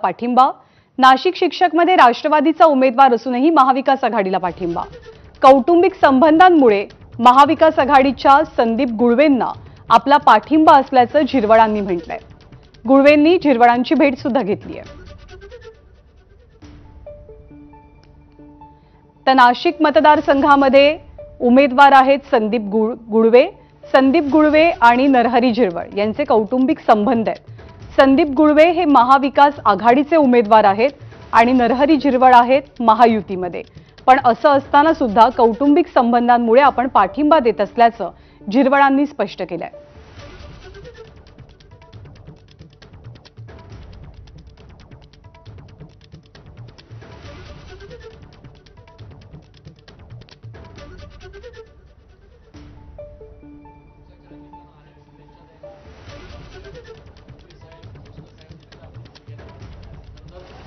पाठिंबा। नाशिक शिक्षकमध्ये राष्ट्रवादीचा उमेदवार असूनही महाविकास आघाडीला पाठिंबा। कौटुंबिक संबंधांमुळे महाविकास आघाडीच्या संदीप गुळवेंना आपला पाठिंबा असल्याचं झिरवळांनी म्हटलंय। गुळवेंनी झिरवळांची भेट सुद्धा घेतली आहे। तर नाशिक मतदारसंघामध्ये उमेदवार आहेत संदीप गुळवे। संदीप गुळवे आणि नरहरी झिरवळ यांचे कौटुंबिक संबंध आहेत। संदीप गुळवे हे महाविकास आघाडीचे उमेदवार आहेत आणि नरहरी झिरवळ आहेत महायुतीमध्ये। पण असं असताना सुद्धा कौटुंबिक संबंधांमुळे आपण पाठिंबा देत असल्याचं झिरवळांनी स्पष्ट केलंय।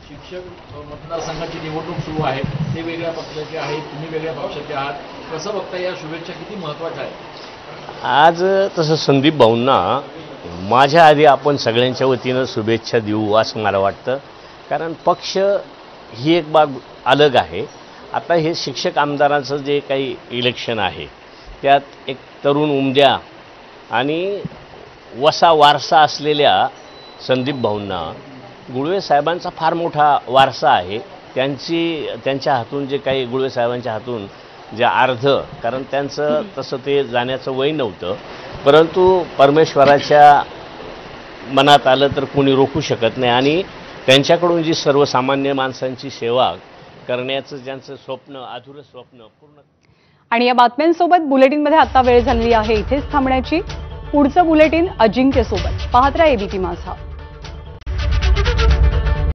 शिक्षक मतदारसंघाची निवडणूक सुरू आहे, ते वेगळ्या पक्षाचे आहेत, तुम्ही वेगळ्या पक्षाचे आहात, कसं बघता या शुभेच्छा किती महत्त्वाच्या आहेत? आज तसं संदीप भाऊंना माझ्या आधी आपण सगळ्यांच्या वतीनं शुभेच्छा देऊ असं मला वाटतं, कारण पक्ष ही एक बाब अलग आहे। आता हे शिक्षक आमदारांचं जे काही इलेक्शन आहे त्यात एक तरुण उमद्या आणि वसा वारसा असलेल्या संदीप भाऊंना गुळवे साहेबांचा फार मोठा वारसा आहे। त्यांच्या हातून जे काही गुळवे साहेबांच्या हातून जे अर्ध, कारण त्यांचं तसं ते जाण्याचं वय नव्हतं, परंतु परमेश्वराच्या मनात आलं तर कोणी रोखू शकत नाही आणि त्यांच्याकडून जी सर्वसामान्य माणसांची सेवा करण्याचं ज्यांचं स्वप्न, अधुरं स्वप्न पूर्ण। आणि या बातम्यांसोबत बुलेटिनमध्ये आता वेळ झालेली आहे इथेच थांबण्याची। पुढचं बुलेटिन अजिंक्य सोबत पाहत रहा एबीपी माझा।